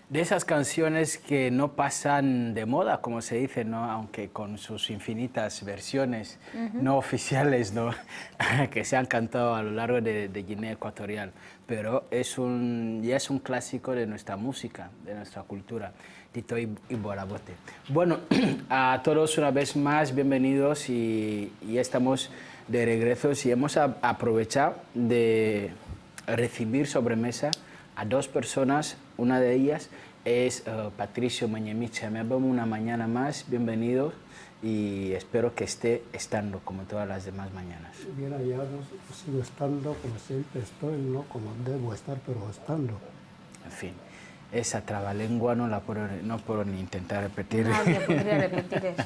De esas canciones que no pasan de moda, como se dice, ¿no? Aunque con sus infinitas versiones no oficiales, ¿no? que se han cantado a lo largo de Guinea Ecuatorial. Pero ya es un clásico de nuestra música, de nuestra cultura. Tito y Borabote. Bueno, a todos una vez más, bienvenidos y estamos de regreso y hemos aprovechado de recibir sobre mesa a dos personas. Una de ellas es Patricio Mañemiche. Me vemos una mañana más, bienvenido y espero que esté estando como todas las demás mañanas. Bien hallados, sigo estando como siempre estoy, no como debo estar, pero estando. En fin, esa trabalengua no puedo ni intentar repetir. Nadie podría repetir eso.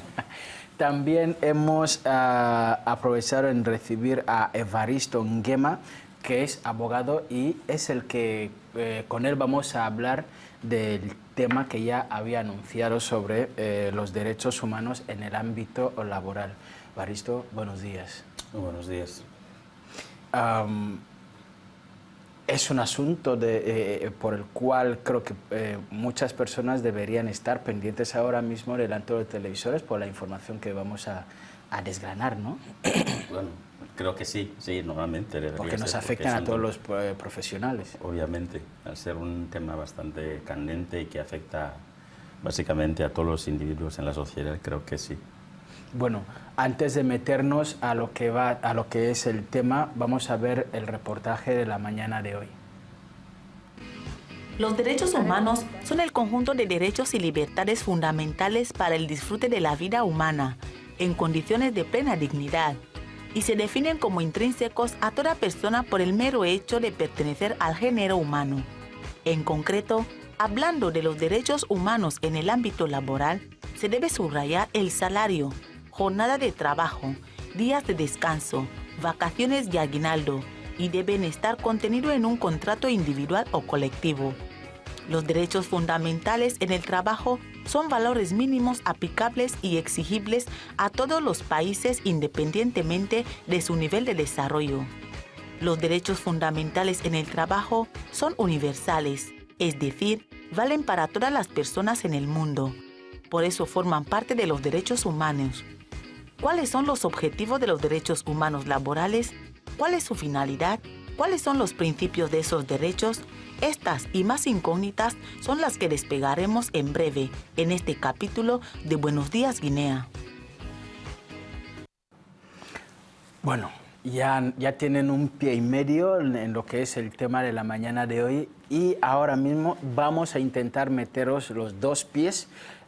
También hemos aprovechado en recibir a Evaristo Nguema, que es abogado y es el que con él vamos a hablar del tema que ya había anunciado sobre los derechos humanos en el ámbito laboral. Evaristo, buenos días. Muy buenos días. Es un asunto por el cual creo que muchas personas deberían estar pendientes ahora mismo delante de los televisores por la información que vamos a desgranar, ¿no? Bueno, creo que sí, normalmente debería porque nos ser, afectan a todos los profesionales. Obviamente, al ser un tema bastante candente y que afecta básicamente a todos los individuos en la sociedad, creo que sí. Bueno, antes de meternos a lo que es el tema, vamos a ver el reportaje de la mañana de hoy. Los derechos humanos son el conjunto de derechos y libertades fundamentales para el disfrute de la vida humana, en condiciones de plena dignidad, y se definen como intrínsecos a toda persona por el mero hecho de pertenecer al género humano. En concreto, hablando de los derechos humanos en el ámbito laboral, se debe subrayar el salario, jornada de trabajo, días de descanso, vacaciones y aguinaldo, y deben estar contenidos en un contrato individual o colectivo. Los derechos fundamentales en el trabajo son valores mínimos aplicables y exigibles a todos los países independientemente de su nivel de desarrollo. Los derechos fundamentales en el trabajo son universales, es decir, valen para todas las personas en el mundo. Por eso forman parte de los derechos humanos. ¿Cuáles son los objetivos de los derechos humanos laborales? ¿Cuál es su finalidad? ¿Cuáles son los principios de esos derechos? Estas y más incógnitas son las que despegaremos en breve en este capítulo de Buenos Días Guinea. Bueno, ya tienen un pie y medio en lo que es el tema de la mañana de hoy y ahora mismo vamos a intentar meteros los dos pies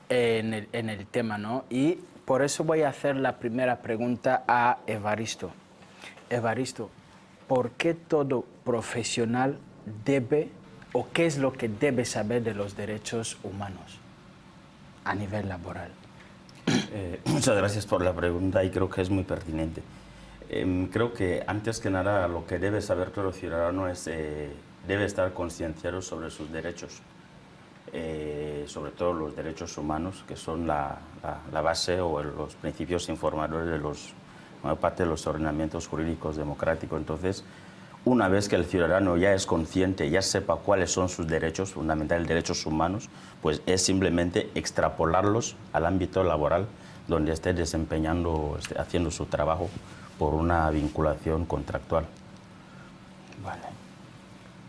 en el tema, ¿no? Y por eso voy a hacer la primera pregunta a Evaristo. Evaristo, ¿por qué todo profesional debe o qué es lo que debe saber de los derechos humanos a nivel laboral? Muchas gracias por la pregunta y creo que es muy pertinente. Creo que antes que nada lo que debe saber todo ciudadano es debe estar concienciado sobre sus derechos, sobre todo los derechos humanos, que son la base o los principios informadores de parte de los ordenamientos jurídicos democráticos. Entonces, una vez que el ciudadano ya es consciente, ya sepa cuáles son sus derechos fundamentales, derechos humanos, pues es simplemente extrapolarlos al ámbito laboral donde esté desempeñando, haciendo su trabajo por una vinculación contractual. Vale.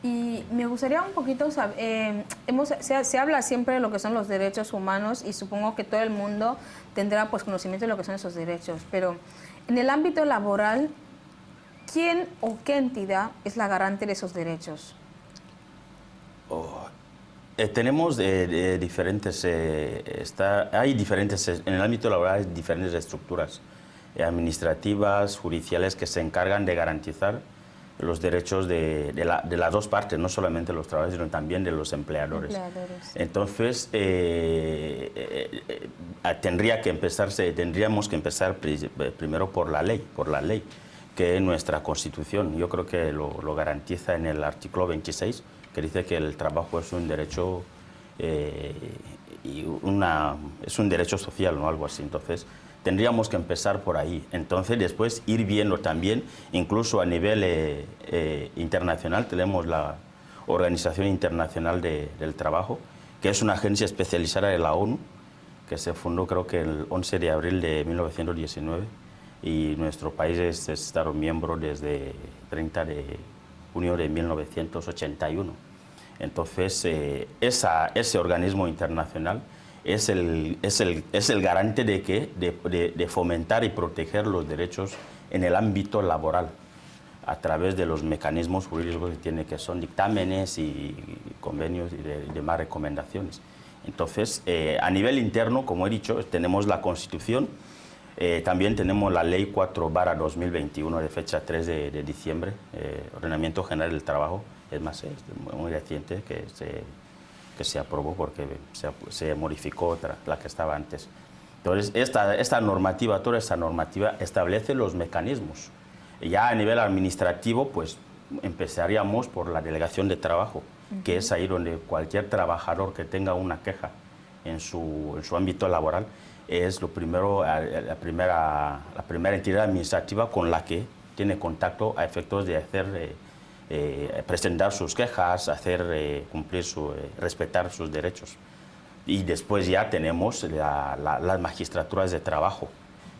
Y me gustaría un poquito saber, se habla siempre de lo que son los derechos humanos y supongo que todo el mundo tendrá pues conocimiento de lo que son esos derechos, pero en el ámbito laboral, ¿quién o qué entidad es la garante de esos derechos? Tenemos diferentes, en el ámbito laboral hay diferentes estructuras administrativas, judiciales que se encargan de garantizar los derechos de las dos partes, no solamente de los trabajadores, sino también de los empleadores. Entonces, tendríamos que empezar primero por la ley, que es nuestra Constitución. Yo creo que lo garantiza en el artículo 26, que dice que el trabajo es un derecho es un derecho social, ¿no? Algo así. Entonces, tendríamos que empezar por ahí. Entonces, después ir viendo también, incluso a nivel internacional, tenemos la Organización Internacional del Trabajo, que es una agencia especializada de la ONU, que se fundó creo que el 11 de abril de 1919 y nuestro país es Estado miembro desde 30 de junio de 1981. Entonces, ese organismo internacional es el garante de fomentar y proteger los derechos en el ámbito laboral a través de los mecanismos jurídicos que tiene, que son dictámenes y convenios y demás recomendaciones. Entonces, a nivel interno, como he dicho, tenemos la Constitución, también tenemos la Ley 4/2021 de fecha 3 de diciembre, Ordenamiento General del Trabajo, es más, es muy reciente que se aprobó porque se modificó la que estaba antes. Entonces, toda esta normativa establece los mecanismos. Ya a nivel administrativo, pues empezaríamos por la delegación de trabajo, que es ahí donde cualquier trabajador que tenga una queja en su ámbito laboral es la primera entidad administrativa con la que tiene contacto a efectos de presentar sus quejas, respetar sus derechos. Y después ya tenemos las magistraturas de trabajo,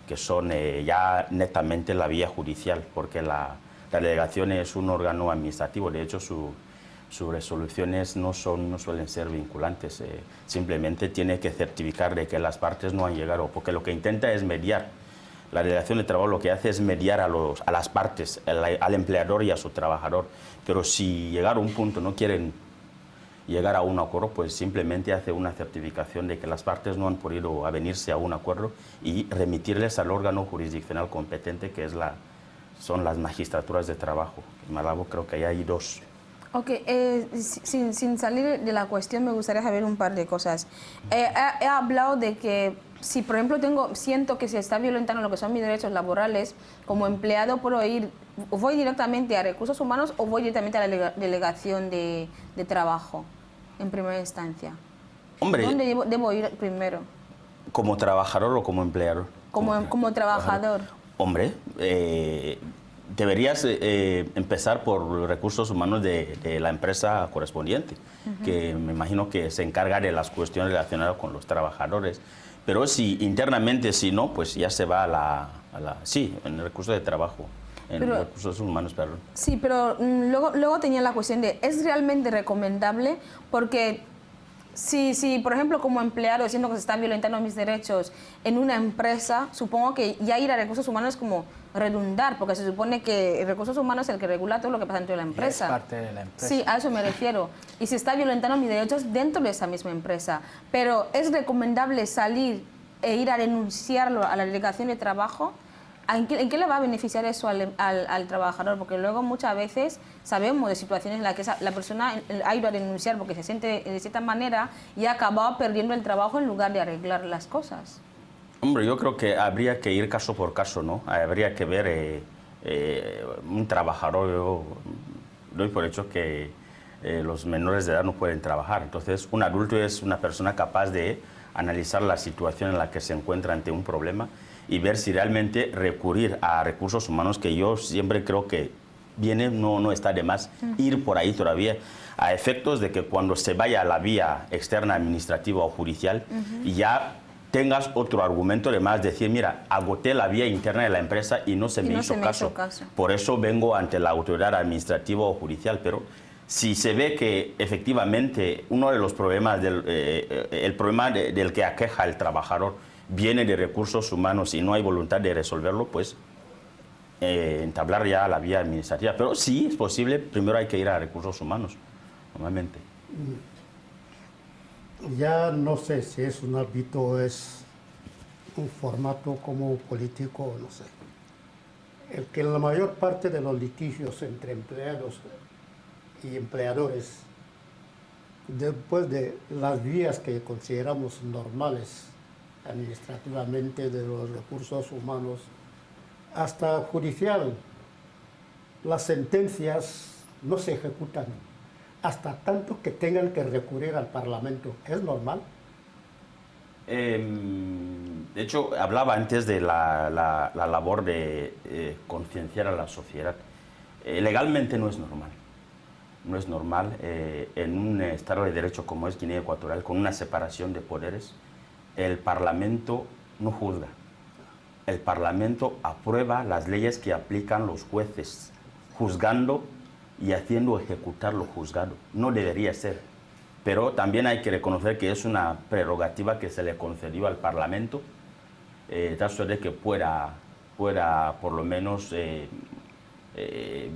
que son ya netamente la vía judicial, porque la delegación es un órgano administrativo. De hecho, sus resoluciones no suelen ser vinculantes, simplemente tiene que certificar de que las partes no han llegado, porque lo que intenta es mediar. La delegación de trabajo lo que hace es mediar a las partes, al empleador y a su trabajador, pero si llegar a un punto no quieren llegar a un acuerdo, pues simplemente hace una certificación de que las partes no han podido avenirse a un acuerdo y remitirles al órgano jurisdiccional competente, que son las magistraturas de trabajo. En Malabo creo que hay 2. Ok, sin salir de la cuestión, me gustaría saber un par de cosas. He hablado de que si, por ejemplo, siento que se está violentando lo que son mis derechos laborales, como empleado puedo ir, voy directamente a recursos humanos o voy directamente a la delegación de trabajo, en primera instancia. Hombre, ¿Dónde debo ir primero? ¿Como trabajador o como empleador? Como trabajador. Hombre, deberías empezar por recursos humanos de la empresa correspondiente, que me imagino que se encarga de las cuestiones relacionadas con los trabajadores. Pero si internamente, si no, pues ya se va sí, en el recurso de trabajo, recursos humanos, perdón. Sí, pero luego tenía la cuestión de, ¿es realmente recomendable? Porque si, por ejemplo, como empleado siento que se están violentando mis derechos en una empresa, supongo que ya ir a recursos humanos es como redundar, porque se supone que recursos humanos es el que regula todo lo que pasa dentro de la empresa. Es parte de la empresa. Sí, a eso me refiero. Y se está violentando mis derechos dentro de esa misma empresa. Pero ¿es recomendable salir e ir a denunciarlo a la delegación de trabajo? ¿En qué le va a beneficiar eso al trabajador? Porque luego muchas veces sabemos de situaciones en las que la persona ha ido a denunciar porque se siente de cierta manera y ha acabado perdiendo el trabajo en lugar de arreglar las cosas. Hombre, yo creo que habría que ir caso por caso, ¿no? Habría que ver un trabajador. Yo doy por hecho que los menores de edad no pueden trabajar. Entonces, un adulto es una persona capaz de analizar la situación en la que se encuentra ante un problema y ver si realmente recurrir a recursos humanos, que yo siempre creo que no está de más ir por ahí todavía, a efectos de que cuando se vaya a la vía externa administrativa o judicial y ya tengas otro argumento de más, decir, mira, agoté la vía interna de la empresa y no se me hizo caso. Por eso vengo ante la autoridad administrativa o judicial. Pero si se ve que efectivamente uno de los problemas, el problema del que aqueja al trabajador viene de recursos humanos y no hay voluntad de resolverlo, pues entablar ya la vía administrativa. Pero sí es posible, primero hay que ir a recursos humanos, normalmente. Ya no sé si es un ámbito o es un formato como político, no sé. El que la mayor parte de los litigios entre empleados y empleadores, después de las vías que consideramos normales administrativamente de los recursos humanos, hasta judicial, las sentencias no se ejecutan hasta tanto que tengan que recurrir al Parlamento. ¿Es normal? De hecho, hablaba antes de la labor de concienciar a la sociedad. Legalmente no es normal. no es normal en un Estado de Derecho como es Guinea Ecuatorial, con una separación de poderes. El Parlamento no juzga. El Parlamento aprueba las leyes que aplican los jueces, juzgando y haciendo ejecutar lo juzgado. No debería ser. Pero también hay que reconocer que es una prerrogativa que se le concedió al Parlamento, tal suerte que pueda por lo menos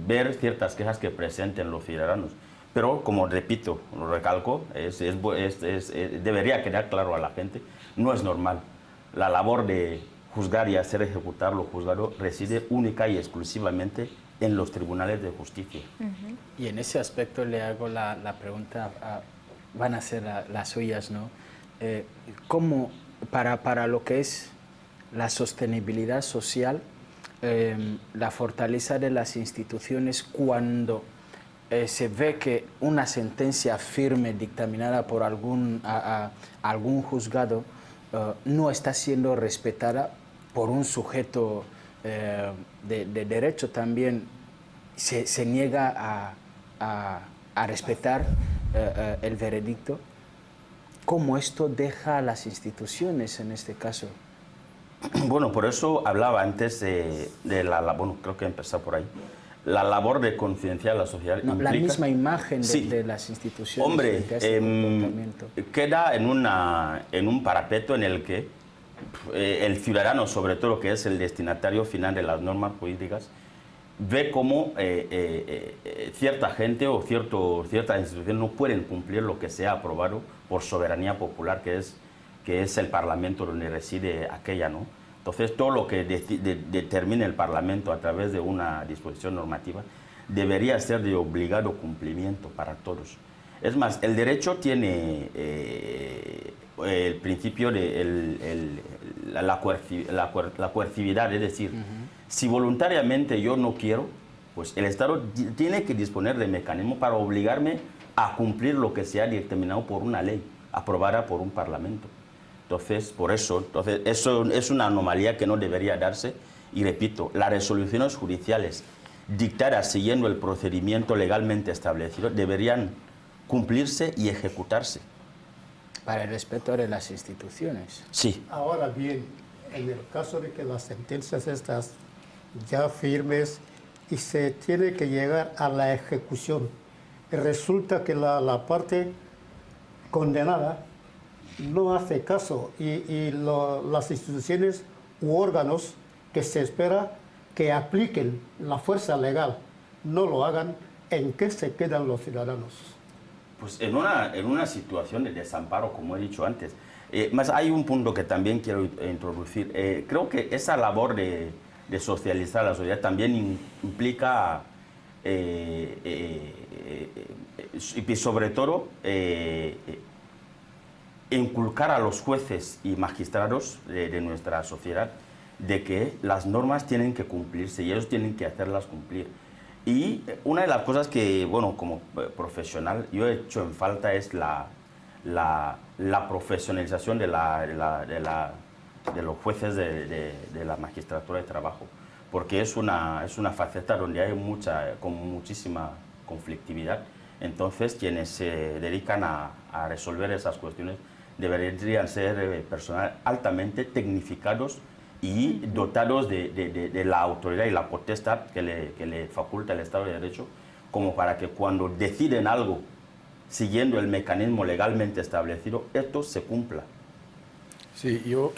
ver ciertas quejas que presenten los ciudadanos. Pero, como repito, lo recalco, debería quedar claro a la gente, no es normal. La labor de juzgar y hacer ejecutar lo juzgado reside única y exclusivamente en los tribunales de justicia. Y en ese aspecto le hago la pregunta, van a ser las suyas, ¿no? ¿Cómo, para lo que es la sostenibilidad social, la fortaleza de las instituciones cuando se ve que una sentencia firme dictaminada por algún juzgado no está siendo respetada por un sujeto de derecho también, se niega a respetar el veredicto? ¿Cómo esto deja a las instituciones en este caso? Bueno, por eso hablaba antes de bueno, creo que empezó por ahí. La labor de concienciar a la sociedad no, implica... La misma imagen sí. de las instituciones. Hombre, comportamiento. queda en un parapeto en el que el ciudadano, sobre todo que es el destinatario final de las normas políticas, ve cómo cierta gente o ciertas instituciones no pueden cumplir lo que se ha aprobado por soberanía popular, que es el Parlamento donde reside aquella, ¿no? Entonces, todo lo que determine el Parlamento a través de una disposición normativa debería ser de obligado cumplimiento para todos. Es más, el derecho tiene el principio de la coercividad, es decir, si voluntariamente yo no quiero, pues el Estado tiene que disponer de mecanismos para obligarme a cumplir lo que se ha determinado por una ley aprobada por un Parlamento. Entonces, eso es una anomalía que no debería darse. Y repito, las resoluciones judiciales dictadas siguiendo el procedimiento legalmente establecido deberían cumplirse y ejecutarse. Para el respeto de las instituciones. Sí. Ahora bien, en el caso de que las sentencias estas ya firmes y se tiene que llegar a la ejecución, resulta que la parte condenada no hace caso y las instituciones u órganos que se espera que apliquen la fuerza legal no lo hagan, ¿en qué se quedan los ciudadanos? Pues en una situación de desamparo, como he dicho antes. Más hay un punto que también quiero introducir. Creo que esa labor de socializar a la sociedad también implica, y sobre todo, inculcar a los jueces y magistrados de nuestra sociedad de que las normas tienen que cumplirse y ellos tienen que hacerlas cumplir. Y una de las cosas que, bueno, como profesional, yo he hecho en falta es la profesionalización de los jueces de la magistratura de trabajo, porque es una faceta donde hay muchísima conflictividad. Entonces, quienes se dedican a resolver esas cuestiones deberían ser personal altamente tecnificados y dotados de la autoridad y la potestad que le faculta el Estado de Derecho, como para que cuando deciden algo siguiendo el mecanismo legalmente establecido, esto se cumpla. Sí, yo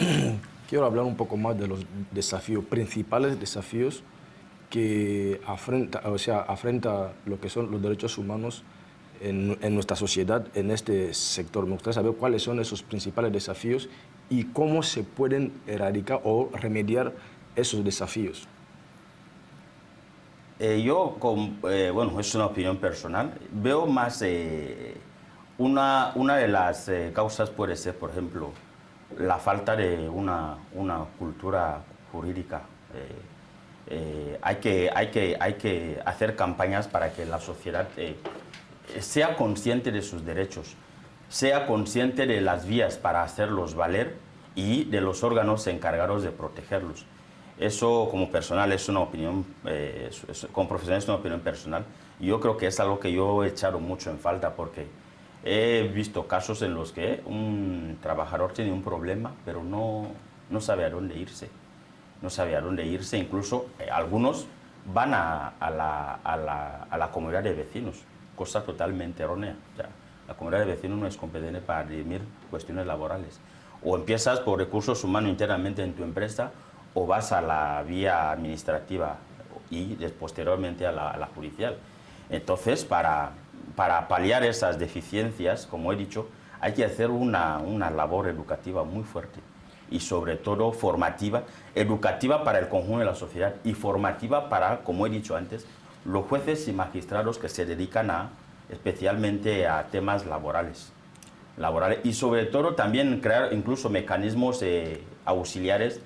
quiero hablar un poco más de los desafíos, principales desafíos que afrenta lo que son los derechos humanos en nuestra sociedad, en este sector. Me gustaría saber cuáles son esos principales desafíos y cómo se pueden erradicar o remediar esos desafíos. Bueno, es una opinión personal, veo más, una de las causas puede ser, por ejemplo, la falta de una cultura jurídica. Hay que hacer campañas para que la sociedad sea consciente de sus derechos, sea consciente de las vías para hacerlos valer y de los órganos encargados de protegerlos. Eso, como personal, es una opinión, como profesional es una opinión personal. Y yo creo que es algo que yo he echado mucho en falta porque he visto casos en los que un trabajador tiene un problema, pero no sabe a dónde irse. No sabe a dónde irse, incluso algunos van a la comunidad de vecinos, cosa totalmente errónea. O sea, la comunidad de vecinos no es competente para dirimir cuestiones laborales. O empiezas por recursos humanos internamente en tu empresa o vas a la vía administrativa y posteriormente a la judicial. Entonces, para paliar esas deficiencias, como he dicho, hay que hacer una labor educativa muy fuerte y sobre todo formativa, educativa para el conjunto de la sociedad y formativa para, como he dicho antes, los jueces y magistrados que se dedican especialmente a temas laborales y sobre todo también crear incluso mecanismos auxiliares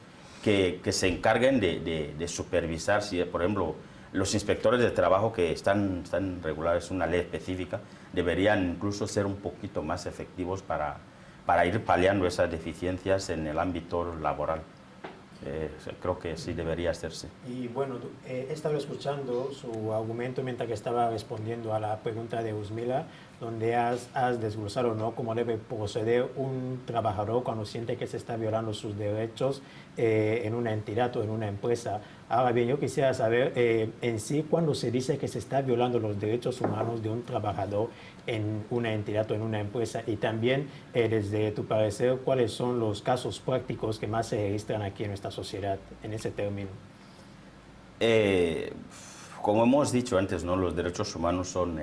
que se encarguen de supervisar, si por ejemplo los inspectores de trabajo que están regulados, una ley específica, deberían incluso ser un poquito más efectivos para ir paliando esas deficiencias en el ámbito laboral. Creo que sí debería hacerse. Y bueno, he estado escuchando su argumento mientras que estaba respondiendo a la pregunta de Usmila, donde has desglosado, ¿no?, cómo debe proceder un trabajador cuando siente que se está violando sus derechos en una entidad o en una empresa. Ahora bien, yo quisiera saber en sí, cuando se dice que se está violando los derechos humanos de un trabajador en una entidad o en una empresa, y también desde tu parecer, ¿cuáles son los casos prácticos que más se registran aquí en nuestra sociedad en ese término? Como hemos dicho antes, ¿no?, los derechos humanos son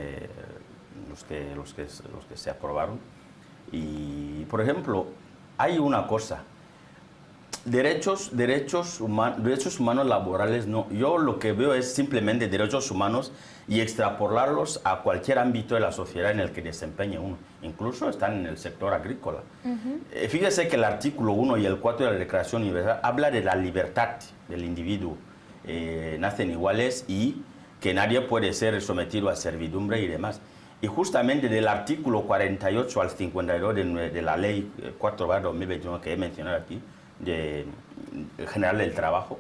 los que se aprobaron. Y, por ejemplo, hay una cosa. Derechos humanos laborales, no. Yo lo que veo es simplemente derechos humanos y extrapolarlos a cualquier ámbito de la sociedad en el que desempeñe uno. Incluso están en el sector agrícola. Fíjese que el artículo 1 y el 4 de la Declaración Universal habla de la libertad del individuo. Nacen iguales y que nadie puede ser sometido a servidumbre y demás. Y justamente del artículo 48 al 52 de la Ley 4/2021 que he mencionado aquí, General del Trabajo,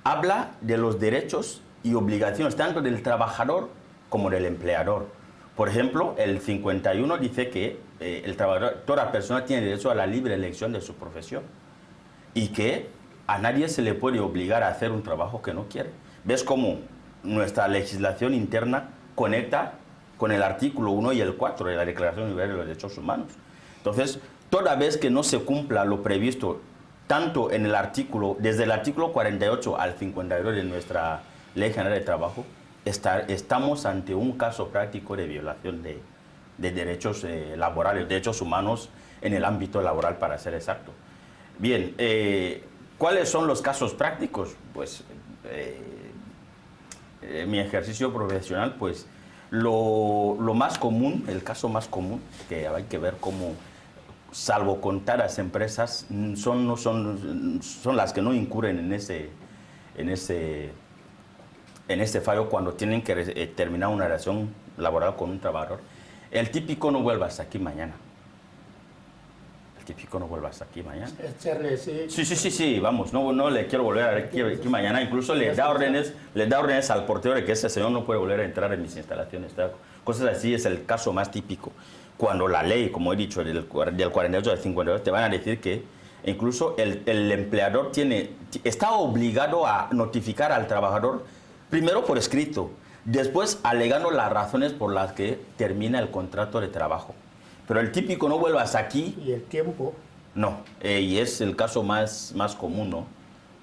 habla de los derechos y obligaciones tanto del trabajador como del empleador. Por ejemplo, el 51 dice que el trabajador, toda persona tiene derecho a la libre elección de su profesión y que a nadie se le puede obligar a hacer un trabajo que no quiere. ¿Ves cómo nuestra legislación interna conecta con el artículo 1 y el 4 de la Declaración Universal de los Derechos Humanos? Entonces, toda vez que no se cumpla lo previsto tanto en el artículo, desde el artículo 48 al 52 de nuestra Ley General de Trabajo, estamos ante un caso práctico de violación de derechos laborales, derechos humanos en el ámbito laboral, para ser exacto. Bien, ¿cuáles son los casos prácticos? Pues en mi ejercicio profesional, pues lo más común, el caso más común, que hay que ver cómo, salvo contadas empresas, son las que no incurren en ese fallo cuando tienen que terminar una relación laboral con un trabajador. El típico: no vuelvas aquí mañana. El típico: no vuelvas aquí mañana. Sí, vamos, no le quiero volver aquí mañana. Incluso le da órdenes al portero de que ese señor no puede volver a entrar en mis instalaciones. Cosas así es el caso más típico. Cuando la ley, como he dicho, del 48 al 52, te van a decir que incluso el empleador está obligado a notificar al trabajador, primero por escrito, después alegando las razones por las que termina el contrato de trabajo. Pero el típico: no vuelvas aquí. ¿Y el tiempo? No, y es el caso más común, ¿no?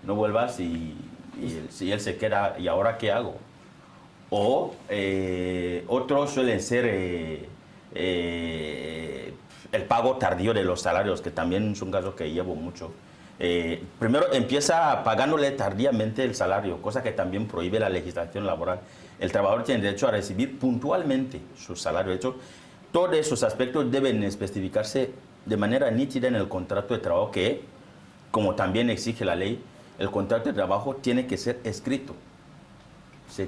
No vuelvas y él se queda, ¿y ahora qué hago? O otros suelen ser el pago tardío de los salarios, que también es un caso que llevo mucho. Primero empieza pagándole tardíamente el salario, cosa que también prohíbe la legislación laboral. El trabajador tiene derecho a recibir puntualmente su salario. De hecho, todos esos aspectos deben especificarse de manera nítida en el contrato de trabajo, que, como también exige la ley, el contrato de trabajo tiene que ser escrito.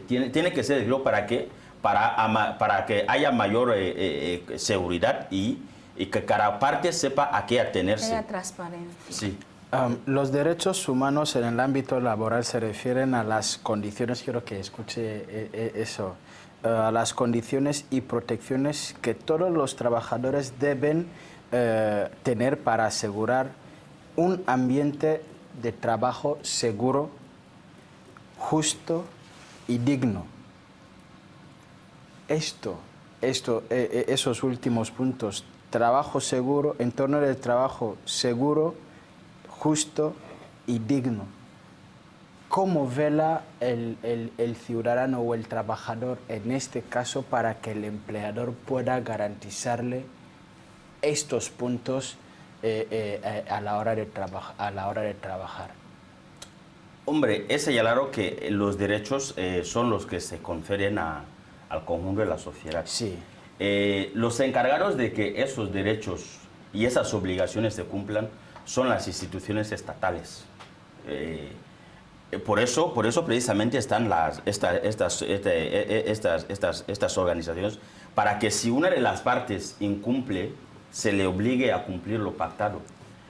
Tiene que ser escrito ¿para qué? Para que haya mayor seguridad y que cada parte sepa a qué atenerse. Haya transparencia. Sí. Los derechos humanos en el ámbito laboral se refieren a las condiciones, quiero que escuche eso, a las condiciones y protecciones que todos los trabajadores deben tener para asegurar un ambiente de trabajo seguro, justo y digno. Esos últimos puntos, trabajo seguro, entorno de trabajo seguro, justo y digno. ¿Cómo vela el ciudadano o el trabajador en este caso para que el empleador pueda garantizarle estos puntos a la hora de trabajar? Hombre, es señalar que los derechos son los que se confieren al conjunto de la sociedad. Sí. Los encargados de que esos derechos y esas obligaciones se cumplan son las instituciones estatales. Por eso precisamente están estas organizaciones, para que si una de las partes incumple, se le obligue a cumplir lo pactado.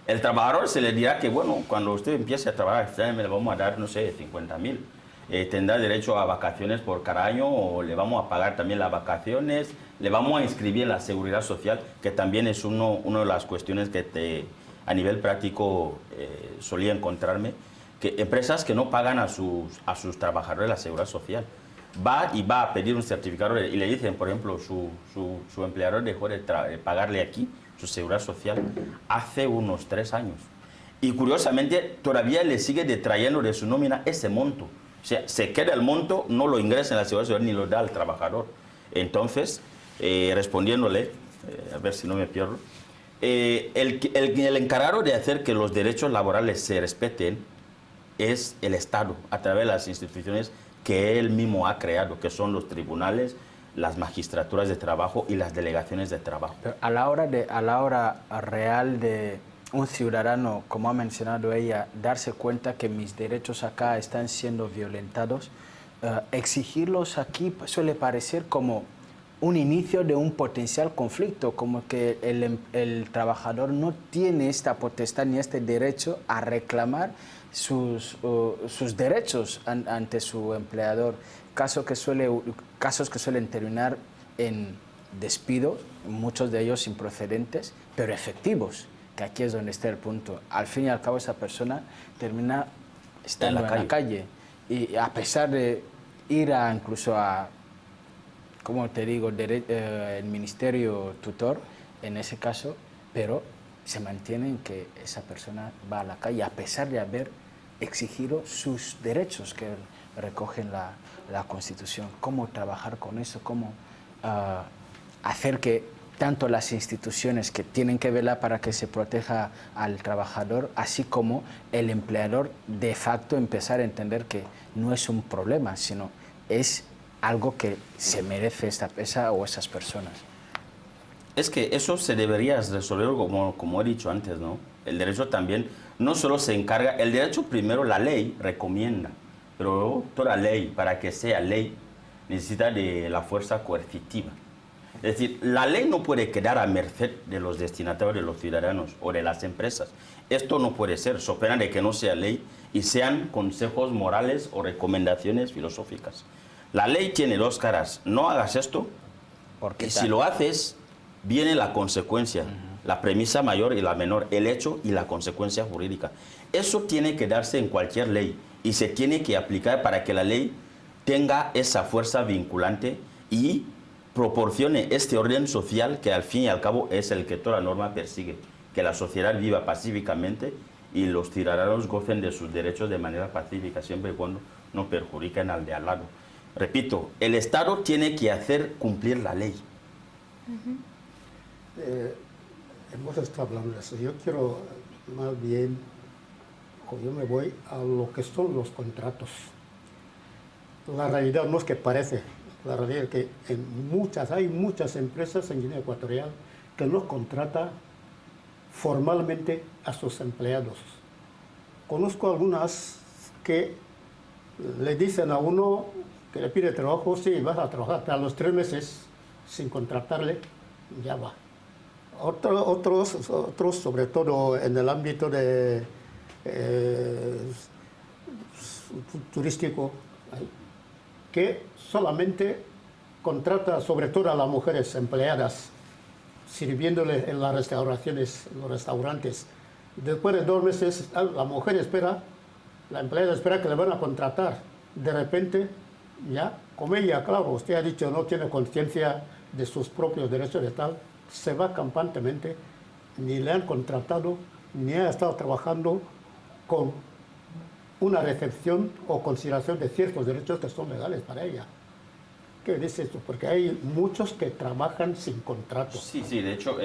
El trabajador se le dirá que, bueno, cuando usted empiece a trabajar, me le vamos a dar, no sé, 50.000. Tendrá derecho a vacaciones por cada año, o le vamos a pagar también las vacaciones, le vamos a inscribir en la seguridad social, que también es una de las cuestiones que a nivel práctico solía encontrarme, que empresas que no pagan a sus trabajadores la seguridad social. Va a pedir un certificado y le dicen, por ejemplo, su empleador dejó de pagarle aquí su seguridad social hace unos 3 años. Y curiosamente todavía le sigue detrayendo de su nómina ese monto. O sea, se queda el monto, no lo ingresa en la seguridad social ni lo da al trabajador. Entonces, respondiéndole, a ver si no me pierdo, el encargado de hacer que los derechos laborales se respeten es el Estado, a través de las instituciones que él mismo ha creado, que son los tribunales, las magistraturas de trabajo y las delegaciones de trabajo. Pero a la hora real de un ciudadano, como ha mencionado ella, darse cuenta que mis derechos acá están siendo violentados, exigirlos aquí suele parecer como un inicio de un potencial conflicto, como que el trabajador no tiene esta potestad ni este derecho a reclamar sus derechos ante su empleador, casos que suelen terminar en despidos, muchos de ellos improcedentes, pero efectivos, que aquí es donde está el punto. Al fin y al cabo esa persona termina estando en la calle, y a pesar de ir incluso a, como te digo, el ministerio tutor en ese caso, pero se mantiene en que esa persona va a la calle a pesar de haber exigido sus derechos que recogen la Constitución. ¿Cómo trabajar con eso? ¿Cómo hacer que tanto las instituciones que tienen que velar para que se proteja al trabajador, así como el empleador, de facto empezar a entender que no es un problema, sino es algo que se merece esa o esas personas? Es que eso se debería resolver como he dicho antes, ¿no? El derecho también no solo se encarga, el derecho primero, la ley recomienda, pero toda ley, para que sea ley, necesita de la fuerza coercitiva. Es decir, la ley no puede quedar a merced de los destinatarios, de los ciudadanos o de las empresas. Esto no puede ser, so pena de que no sea ley y sean consejos morales o recomendaciones filosóficas. La ley tiene 2 caras, no hagas esto, y si lo haces, viene la consecuencia, la premisa mayor y la menor, el hecho y la consecuencia jurídica. Eso tiene que darse en cualquier ley y se tiene que aplicar para que la ley tenga esa fuerza vinculante y proporcione este orden social que al fin y al cabo es el que toda norma persigue, que la sociedad viva pacíficamente y los ciudadanos gocen de sus derechos de manera pacífica, siempre y cuando no perjudiquen al de al lado. Repito, el Estado tiene que hacer cumplir la ley. Hemos estado hablando de eso. Yo quiero más bien, yo me voy a lo que son los contratos. La realidad no es que parece, la realidad es que hay muchas empresas en Guinea Ecuatorial que no contratan formalmente a sus empleados. Conozco algunas que le dicen a uno que le pide trabajo, sí, vas a trabajar, a los 3 meses sin contratarle, ya va. Otros, sobre todo en el ámbito de, turístico, que solamente contrata sobre todo a las mujeres empleadas, sirviéndole en las restauraciones, en los restaurantes. Después de 2 meses, la mujer espera, la empleada espera que le van a contratar. De repente, ya, como ella, claro, usted ha dicho, no tiene conciencia de sus propios derechos y tal, se va campantemente, ni le han contratado, ni ha estado trabajando con una recepción o consideración de ciertos derechos que son legales para ella. ¿Qué dice esto? Porque hay muchos que trabajan sin contrato. Sí, sí, de hecho,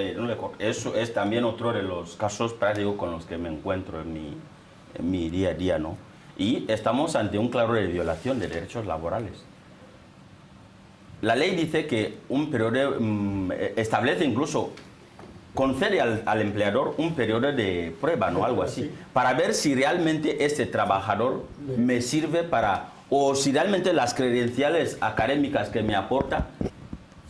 eso es también otro de los casos prácticos con los que me encuentro en mi día a día, ¿no? Y estamos ante un claro de violación de derechos laborales. La ley dice que un periodo, establece incluso, concede al empleador un periodo de prueba, ¿no? Algo así, para ver si realmente este trabajador me sirve para, o si realmente las credenciales académicas que me aporta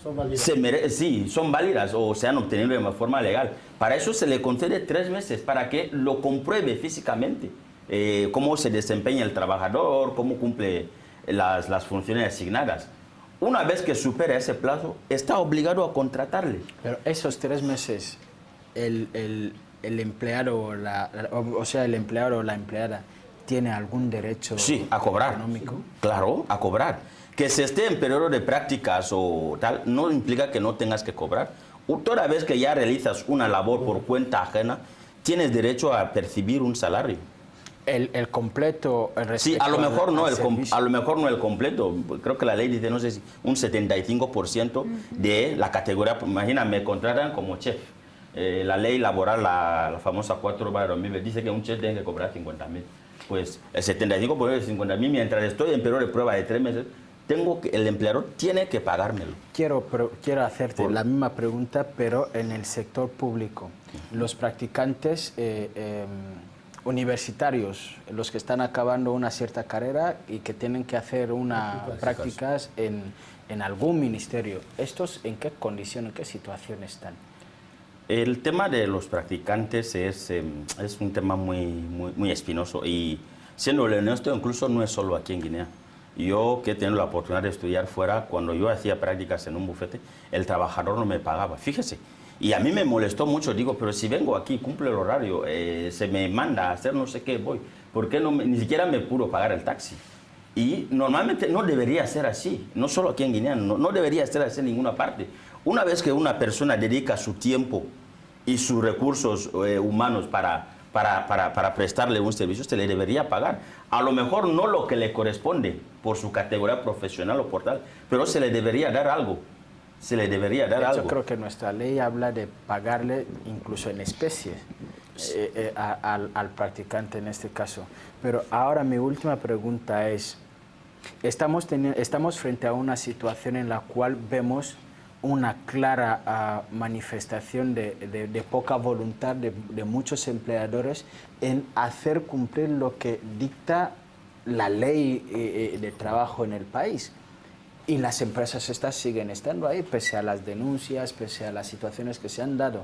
Son válidas. sí, son válidas o se han obtenido de forma legal. Para eso se le concede 3 meses, para que lo compruebe físicamente, cómo se desempeña el trabajador, cómo cumple las funciones asignadas. Una vez que supera ese plazo, está obligado a contratarle. Pero esos 3 meses, el empleado, el empleado o la empleada, ¿tiene algún derecho Sí, a cobrar. económico? Claro, a cobrar. Que se esté en periodo de prácticas o tal, no implica que no tengas que cobrar. Toda vez que ya realizas una labor por cuenta ajena, tienes derecho a percibir un salario. El completo, Sí, a lo mejor no servicio. a lo mejor no el completo. Creo que la ley dice, no sé si un 75% de la categoría. Imagina, me contratan como chef. La ley laboral, la famosa 4/2000, dice que un chef tiene que cobrar 50.000. Pues el 75% de 50.000, mientras estoy en periodo de prueba de 3 meses, el empleador tiene que pagármelo. Quiero hacerte la misma pregunta, pero en el sector público. Los practicantes universitarios, los que están acabando una cierta carrera y que tienen que hacer prácticas en algún ministerio, ¿estos en qué condición, en qué situación están? El tema de los practicantes es un tema muy espinoso y, siendo honesto, incluso no es solo aquí en Guinea. Yo, que he tenido la oportunidad de estudiar fuera, cuando yo hacía prácticas en un bufete, el trabajador no me pagaba, fíjese. Y a mí me molestó mucho, digo, pero si vengo aquí, cumple el horario, se me manda a hacer no sé qué, voy. ¿Por qué ni siquiera me pudo pagar el taxi? Y normalmente no debería ser así, no solo aquí en Guinea, no debería ser así en ninguna parte. Una vez que una persona dedica su tiempo y sus recursos humanos para prestarle un servicio, se le debería pagar. A lo mejor no lo que le corresponde por su categoría profesional o por tal, pero se le debería dar algo. Se le debería dar algo. Yo creo que nuestra ley habla de pagarle incluso en especie al practicante en este caso. Pero ahora mi última pregunta es, estamos frente a una situación en la cual vemos una clara manifestación de poca voluntad de muchos empleadores en hacer cumplir lo que dicta la ley de trabajo en el país. Y las empresas estas siguen estando ahí, pese a las denuncias, pese a las situaciones que se han dado.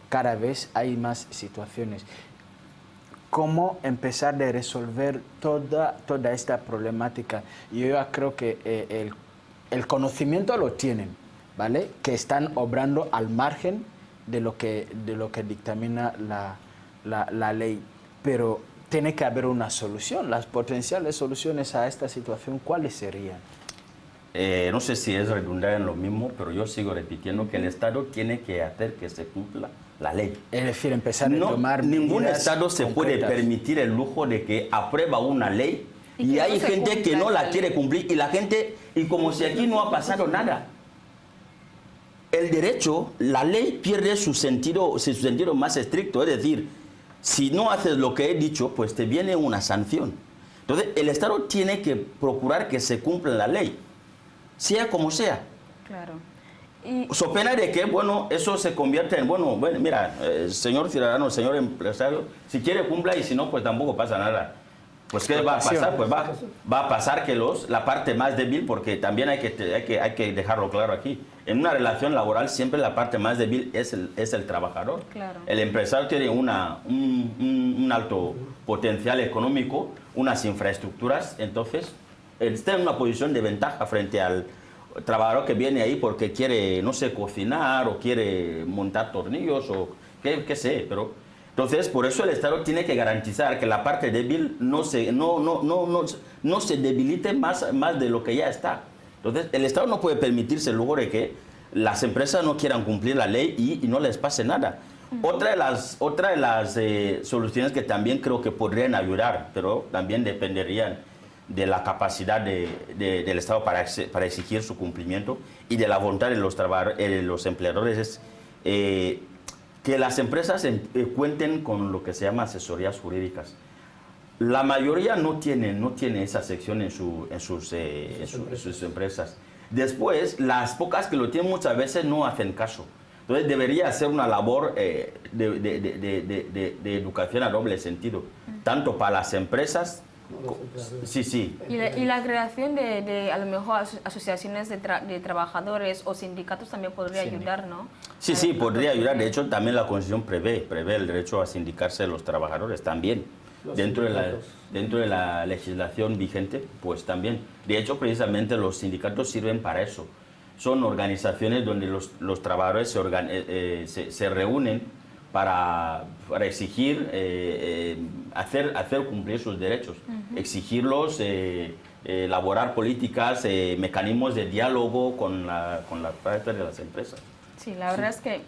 Cada vez hay más situaciones. ¿Cómo empezar a resolver toda esta problemática? Yo ya creo que el conocimiento lo tienen, ¿vale? Que están obrando al margen de lo que dictamina la ley. Pero tiene que haber una solución. Las potenciales soluciones a esta situación, ¿cuáles serían? No sé si es redundar en lo mismo, pero yo sigo repitiendo que el Estado tiene que hacer que se cumpla la ley. Es decir, empezar a tomar ningún medidas Estado se puede concretas. permitir el lujo de que aprueba una ley Y y que hay no se gente que cumpla no esa la quiere ley. cumplir y como si aquí no ha pasado nada. El derecho, la ley pierde su sentido más estricto, es decir, si no haces lo que he dicho, pues te viene una sanción. Entonces, el Estado tiene que procurar que se cumpla la ley, sea como sea. Claro. Y So pena de que, bueno, eso se convierte en, bueno, mira, señor ciudadano, señor empresario, si quiere cumpla y si no, pues tampoco pasa nada. Pues ¿qué va a pasar? Pues va a pasar que la parte más débil, porque también hay que dejarlo claro aquí, en una relación laboral siempre la parte más débil es el trabajador. Claro. El empresario tiene un alto potencial económico, unas infraestructuras, entonces está en una posición de ventaja frente al trabajador que viene ahí porque quiere, no sé, cocinar o quiere montar tornillos o qué sé, pero entonces por eso el Estado tiene que garantizar que la parte débil no se debilite más de lo que ya está. Entonces el Estado no puede permitirse el lujo de que las empresas no quieran cumplir la ley y no les pase nada. Otra de las soluciones que también creo que podrían ayudar, pero también dependerían de la capacidad del Estado para exigir su cumplimiento y de la voluntad de los empleadores, es que las empresas cuenten con lo que se llama asesorías jurídicas. La mayoría no tiene esa sección en sus empresas. Después, las pocas que lo tienen muchas veces no hacen caso. Entonces debería ser una labor de educación a doble sentido, tanto para las empresas. Sí. Y la creación de a lo mejor asociaciones de trabajadores o sindicatos también podría ayudar, ¿no? Sí, podría ayudar. De hecho, también la Constitución prevé el derecho a sindicarse de los trabajadores también. Dentro de la legislación vigente, pues también. De hecho, precisamente los sindicatos sirven para eso. Son organizaciones donde los trabajadores se reúnen para exigir, hacer cumplir sus derechos, exigirlos, elaborar políticas, mecanismos de diálogo con la parte de las empresas. Sí, la verdad es que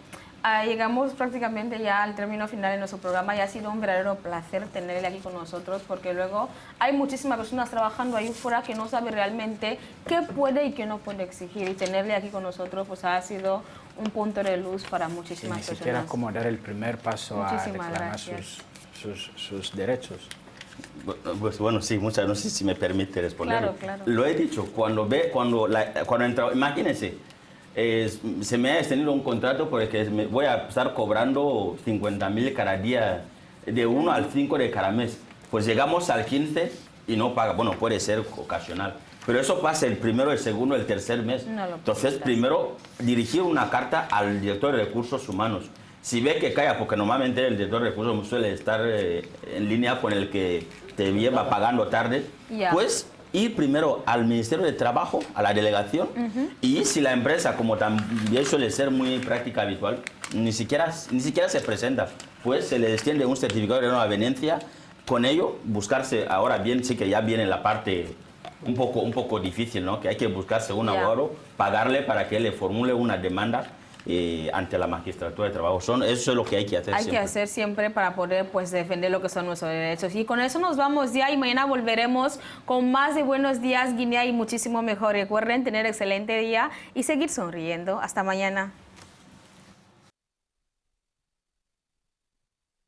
llegamos prácticamente ya al término final de nuestro programa y ha sido un verdadero placer tenerle aquí con nosotros, porque luego hay muchísimas personas trabajando ahí fuera que no saben realmente qué puede y qué no puede exigir, y tenerle aquí con nosotros pues ha sido un punto de luz para muchísimas personas. Ni siquiera como dar el primer paso a reclamar sus derechos. Pues bueno, sí, no sé si me permite responder. Claro. Lo he dicho, cuando entra, imagínense, se me ha extendido un contrato por el que voy a estar cobrando 50.000 cada día, de 1 al 5 de cada mes. Pues llegamos al 15 y no paga. Bueno, puede ser ocasional, pero eso pasa el primero, el segundo, el tercer mes. Entonces, primero, dirigir una carta al director de recursos humanos. Si ve que calla, porque normalmente el director de recursos humanos suele estar en línea con el que te lleva pagando tarde, pues ir primero al Ministerio de Trabajo, a la delegación, y si la empresa, como también suele ser muy práctica habitual, ni siquiera se presenta, pues se le extiende un certificado de nueva veniencia. Con ello, buscarse, ahora bien, sí que ya viene la parte un poco difícil, ¿no? Que hay que buscarse un abogado, pagarle para que le formule una demanda ante la magistratura de trabajo. Eso es lo que hay que hacer siempre. Hay que hacer siempre para poder pues defender lo que son nuestros derechos. Y con eso nos vamos ya, y mañana volveremos con más de Buenos Días Guinea y muchísimo mejor. Recuerden tener excelente día y seguir sonriendo. Hasta mañana.